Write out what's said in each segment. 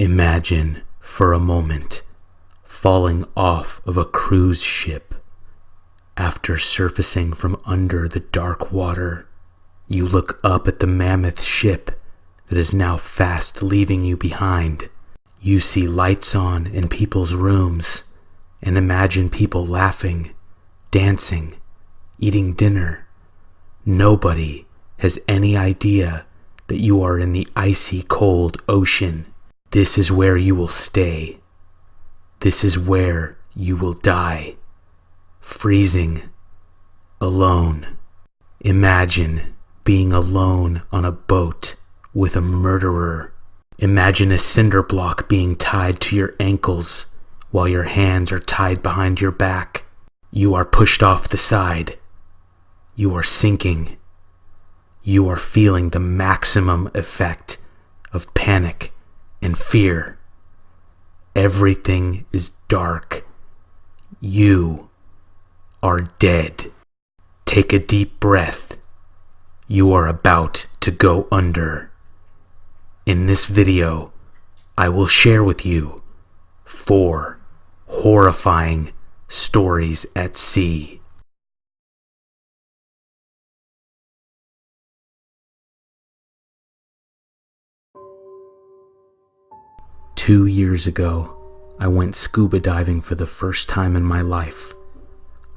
Imagine, for a moment, falling off of a cruise ship. After surfacing from under the dark water, you look up at the mammoth ship that is now fast leaving you behind. You see lights on in people's rooms and imagine people laughing, dancing, eating dinner. Nobody has any idea that you are in the icy cold ocean. This is where you will stay. This is where you will die. Freezing. Alone. Imagine being alone on a boat with a murderer. Imagine a cinder block being tied to your ankles while your hands are tied behind your back. You are pushed off the side. You are sinking. You are feeling the maximum effect of panic and fear. Everything is dark. You are dead. Take a deep breath. You are about to go under. In this video, I will share with you 4 horrifying stories at sea. Two years ago, I went scuba diving for the first time in my life.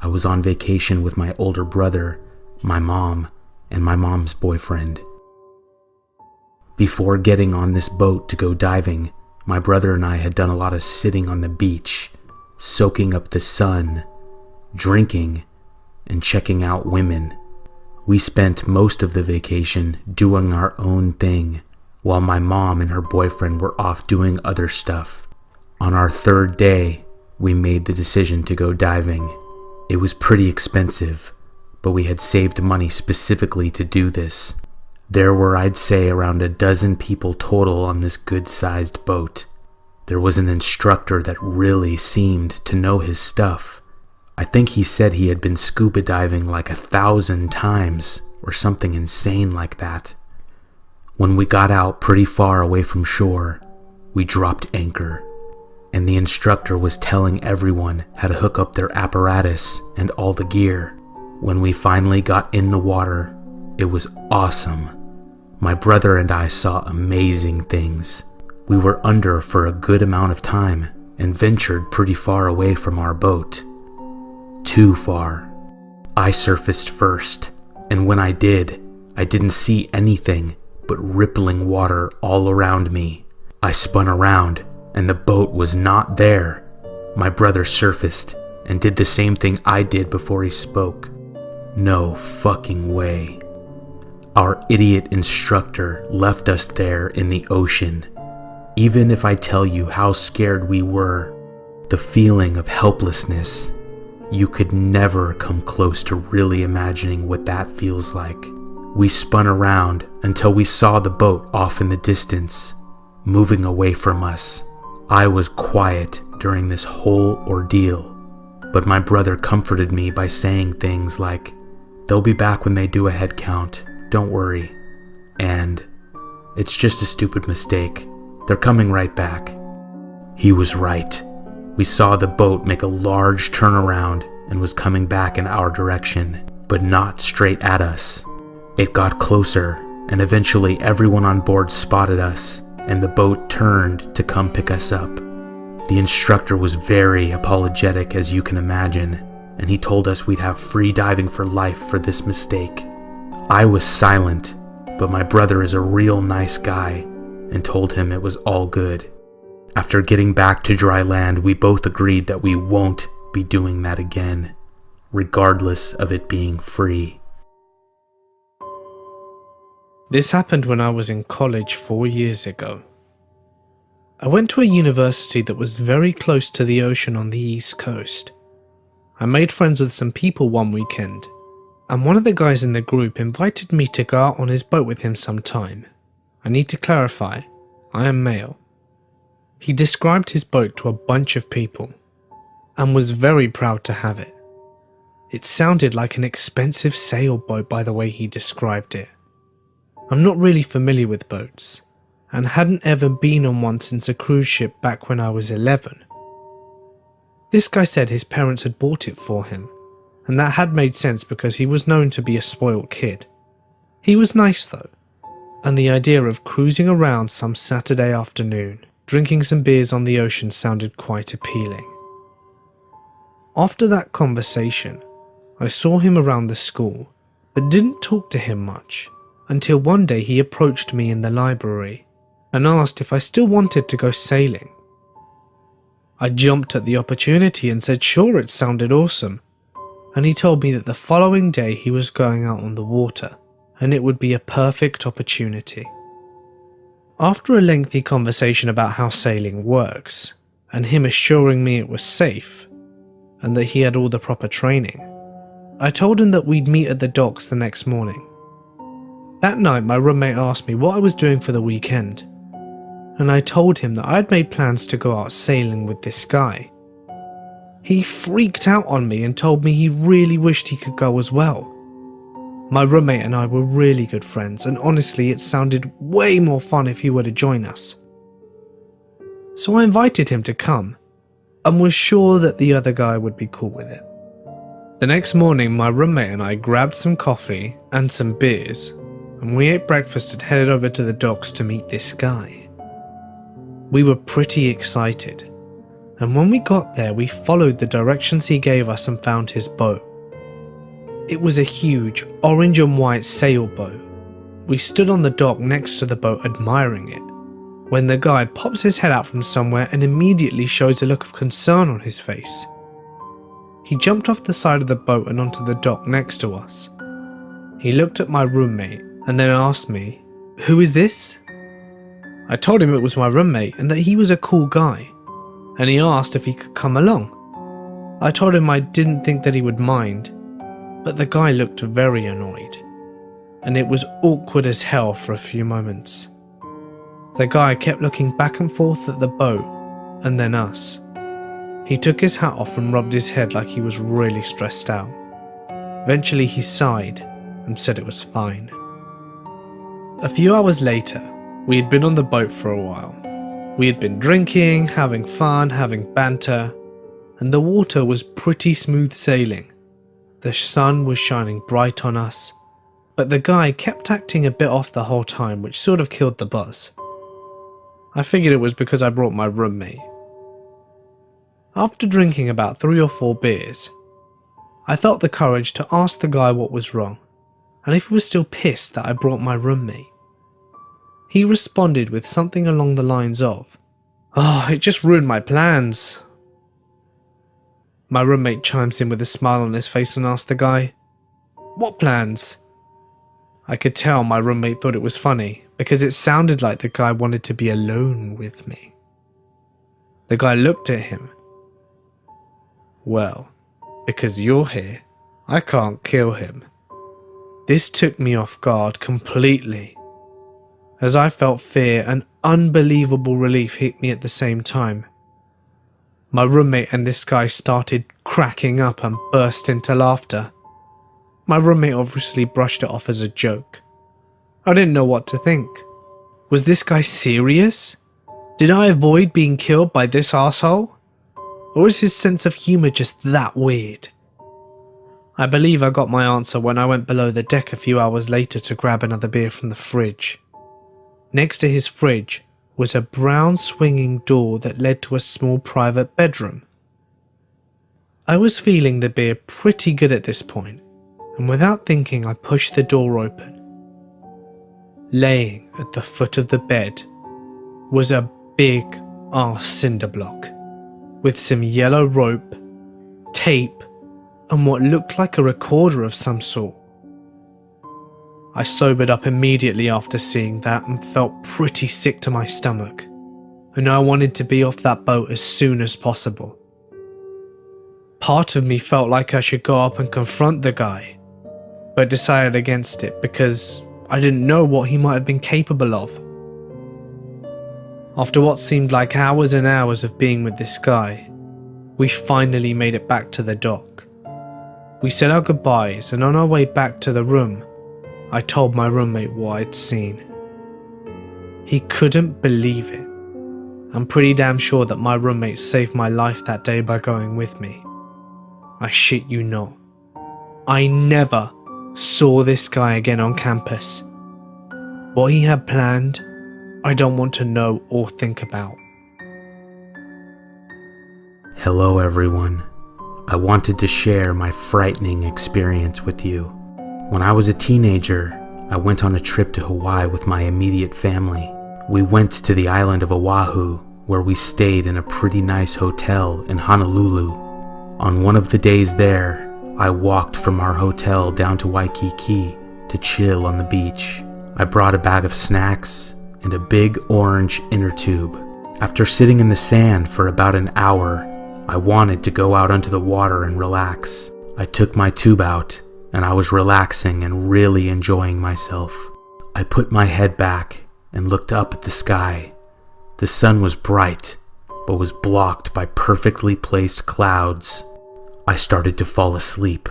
I was on vacation with my older brother, my mom, and my mom's boyfriend. Before getting on this boat to go diving, my brother and I had done a lot of sitting on the beach, soaking up the sun, drinking, and checking out women. We spent most of the vacation doing our own thing, while my mom and her boyfriend were off doing other stuff. On our 3rd day, we made the decision to go diving. It was pretty expensive, but we had saved money specifically to do this. There were, I'd say, around a dozen people total on this good-sized boat. There was an instructor that really seemed to know his stuff. I think he said he had been scuba diving like 1,000 times, or something insane like that. When we got out pretty far away from shore, we dropped anchor, and the instructor was telling everyone how to hook up their apparatus and all the gear. When we finally got in the water, it was awesome. My brother and I saw amazing things. We were under for a good amount of time and ventured pretty far away from our boat. Too far. I surfaced first, and when I did, I didn't see anything but rippling water all around me. I spun around, and the boat was not there. My brother surfaced and did the same thing I did before he spoke. No fucking way. Our idiot instructor left us there in the ocean. Even if I tell you how scared we were, the feeling of helplessness, you could never come close to really imagining what that feels like. We spun around until we saw the boat off in the distance, moving away from us. I was quiet during this whole ordeal, but my brother comforted me by saying things like, "They'll be back when they do a head count, don't worry," and "It's just a stupid mistake, they're coming right back." He was right. We saw the boat make a large turnaround and was coming back in our direction, but not straight at us. It got closer, and eventually everyone on board spotted us, and the boat turned to come pick us up. The instructor was very apologetic, as you can imagine, and he told us we'd have free diving for life for this mistake. I was silent, but my brother is a real nice guy, and told him it was all good. After getting back to dry land, we both agreed that we won't be doing that again, regardless of it being free. This happened when I was in college 4 years ago. I went to a university that was very close to the ocean on the East Coast. I made friends with some people one weekend, and one of the guys in the group invited me to go out on his boat with him sometime. I need to clarify, I am male. He described his boat to a bunch of people, and was very proud to have it. It sounded like an expensive sailboat by the way he described it. I'm not really familiar with boats, and hadn't ever been on one since a cruise ship back when I was 11. This guy said his parents had bought it for him, and that had made sense because he was known to be a spoiled kid. He was nice though, and the idea of cruising around some Saturday afternoon, drinking some beers on the ocean sounded quite appealing. After that conversation, I saw him around the school, but didn't talk to him much, until one day he approached me in the library and asked if I still wanted to go sailing. I jumped at the opportunity and said sure, it sounded awesome, and he told me that the following day he was going out on the water and it would be a perfect opportunity. After a lengthy conversation about how sailing works, and him assuring me it was safe and that he had all the proper training, I told him that we'd meet at the docks the next morning. That night my roommate asked me what I was doing for the weekend, and I told him that I had made plans to go out sailing with this guy. He freaked out on me and told me he really wished he could go as well. My roommate and I were really good friends, and honestly it sounded way more fun if he were to join us. So I invited him to come, and was sure that the other guy would be cool with it. The next morning my roommate and I grabbed some coffee and some beers, and we ate breakfast and headed over to the docks to meet this guy. We were pretty excited, and when we got there we followed the directions he gave us and found his boat. It was a huge orange and white sailboat. We stood on the dock next to the boat admiring it, when the guy pops his head out from somewhere and immediately shows a look of concern on his face. He jumped off the side of the boat and onto the dock next to us. He looked at my roommate and then asked me, "Who is this?" I told him it was my roommate and that he was a cool guy, and he asked if he could come along. I told him I didn't think that he would mind, but the guy looked very annoyed, and it was awkward as hell for a few moments. The guy kept looking back and forth at the boat and then us. He took his hat off and rubbed his head like he was really stressed out. Eventually he sighed and said it was fine. A few hours later, we had been on the boat for a while. We had been drinking, having fun, having banter, and the water was pretty smooth sailing. The sun was shining bright on us, but the guy kept acting a bit off the whole time, which sort of killed the buzz. I figured it was because I brought my roommate. After drinking about 3 or 4 beers, I felt the courage to ask the guy what was wrong, and if he was still pissed that I brought my roommate. He responded with something along the lines of, "Oh, it just ruined my plans." My roommate chimes in with a smile on his face and asked the guy, "What plans?" I could tell my roommate thought it was funny, because it sounded like the guy wanted to be alone with me. The guy looked at him. "Well, because you're here, I can't kill him." This took me off guard completely, as I felt fear and unbelievable relief hit me at the same time. My roommate and this guy started cracking up and burst into laughter. My roommate obviously brushed it off as a joke. I didn't know what to think. Was this guy serious? Did I avoid being killed by this arsehole? Or was his sense of humour just that weird? I believe I got my answer when I went below the deck a few hours later to grab another beer from the fridge. Next to his fridge was a brown swinging door that led to a small private bedroom. I was feeling the beer pretty good at this point, and without thinking I pushed the door open. Laying at the foot of the bed was a big ass cinder block with some yellow rope, tape, and what looked like a recorder of some sort. I sobered up immediately after seeing that and felt pretty sick to my stomach, and I wanted to be off that boat as soon as possible. Part of me felt like I should go up and confront the guy, but decided against it because I didn't know what he might have been capable of. After what seemed like hours and hours of being with this guy, we finally made it back to the dock. We said our goodbyes, and on our way back to the room, I told my roommate what I'd seen. He couldn't believe it. I'm pretty damn sure that my roommate saved my life that day by going with me. I shit you not. I never saw this guy again on campus. What he had planned, I don't want to know or think about. Hello everyone. I wanted to share my frightening experience with you. When I was a teenager, I went on a trip to Hawaii with my immediate family. We went to the island of Oahu, where we stayed in a pretty nice hotel in Honolulu. On one of the days there, I walked from our hotel down to Waikiki to chill on the beach. I brought a bag of snacks and a big orange inner tube. After sitting in the sand for about an hour, I wanted to go out onto the water and relax. I took my tube out and I was relaxing and really enjoying myself. I put my head back and looked up at the sky. The sun was bright, but was blocked by perfectly placed clouds. I started to fall asleep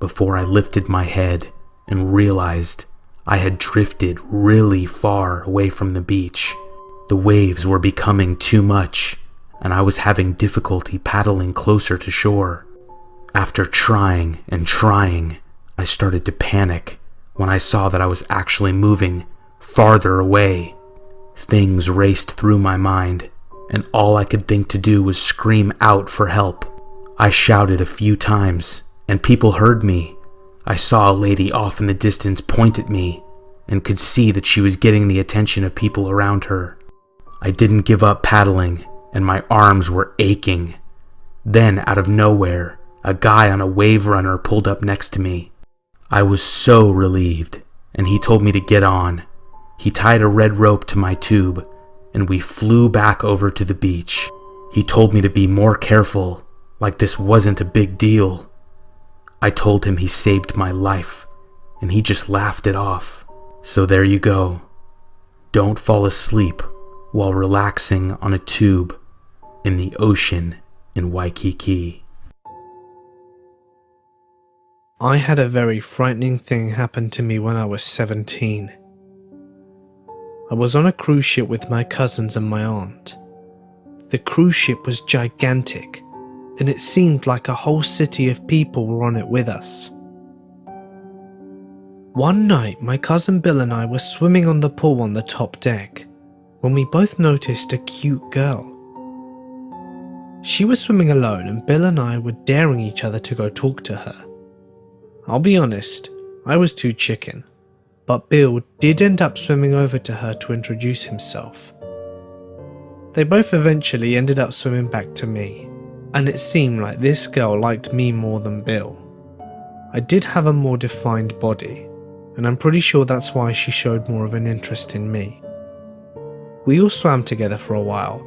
before I lifted my head and realized I had drifted really far away from the beach. The waves were becoming too much, and I was having difficulty paddling closer to shore. After trying and trying, I started to panic when I saw that I was actually moving farther away. Things raced through my mind, and all I could think to do was scream out for help. I shouted a few times, and people heard me. I saw a lady off in the distance point at me, and could see that she was getting the attention of people around her. I didn't give up paddling, and my arms were aching. Then, out of nowhere, a guy on a wave runner pulled up next to me. I was so relieved, and he told me to get on. He tied a red rope to my tube, and we flew back over to the beach. He told me to be more careful, like this wasn't a big deal. I told him he saved my life, and he just laughed it off. So there you go. Don't fall asleep while relaxing on a tube in the ocean in Waikiki. I had a very frightening thing happen to me when I was 17. I was on a cruise ship with my cousins and my aunt. The cruise ship was gigantic, and it seemed like a whole city of people were on it with us. One night, my cousin Bill and I were swimming on the pool on the top deck when we both noticed a cute girl. She was swimming alone, and Bill and I were daring each other to go talk to her. I'll be honest, I was too chicken, but Bill did end up swimming over to her to introduce himself. They both eventually ended up swimming back to me, and it seemed like this girl liked me more than Bill. I did have a more defined body, and I'm pretty sure that's why she showed more of an interest in me. We all swam together for a while,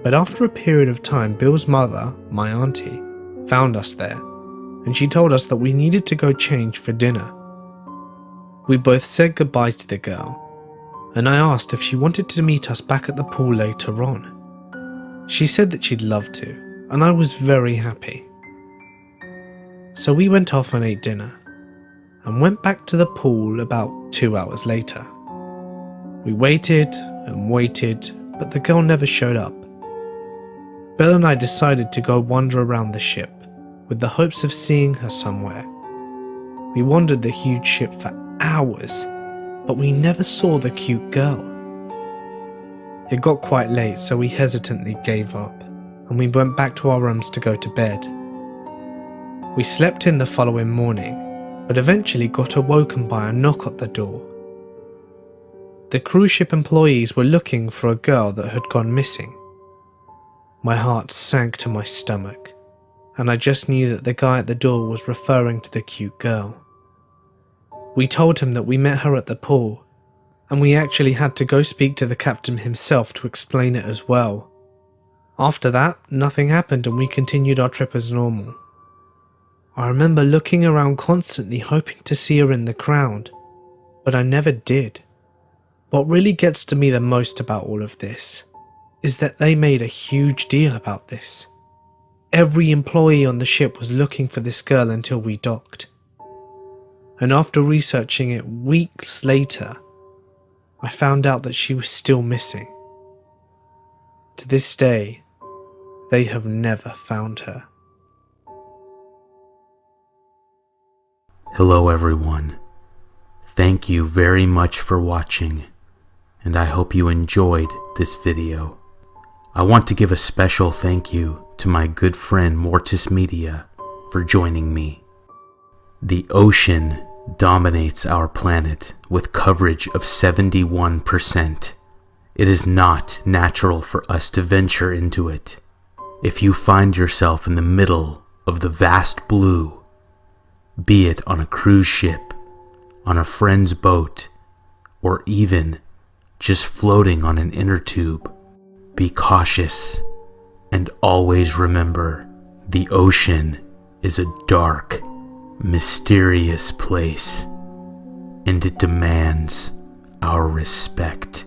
but after a period of time, Bill's mother, my auntie, found us there, and she told us that we needed to go change for dinner. We both said goodbye to the girl, and I asked if she wanted to meet us back at the pool later on. She said that she'd love to, and I was very happy. So we went off and ate dinner, and went back to the pool about 2 hours later. We waited and waited, but the girl never showed up. Bill and I decided to go wander around the ship, with the hopes of seeing her somewhere. We wandered the huge ship for hours, but we never saw the cute girl. It got quite late, so we hesitantly gave up, and we went back to our rooms to go to bed. We slept in the following morning, but eventually got awoken by a knock at the door. The cruise ship employees were looking for a girl that had gone missing. My heart sank to my stomach, and I just knew that the guy at the door was referring to the cute girl. We told him that we met her at the pool, and we actually had to go speak to the captain himself to explain it as well. After that, nothing happened and we continued our trip as normal. I remember looking around constantly hoping to see her in the crowd, but I never did. What really gets to me the most about all of this is that they made a huge deal about this. Every employee on the ship was looking for this girl until we docked. And after researching it weeks later, I found out that she was still missing. To this day, they have never found her. Hello everyone. Thank you very much for watching, and I hope you enjoyed this video. I want to give a special thank you to my good friend Mortis Media for joining me. The ocean dominates our planet with coverage of 71%. It is not natural for us to venture into it. If you find yourself in the middle of the vast blue, be it on a cruise ship, on a friend's boat, or even just floating on an inner tube, be cautious and always remember the ocean is a dark, mysterious place, and it demands our respect.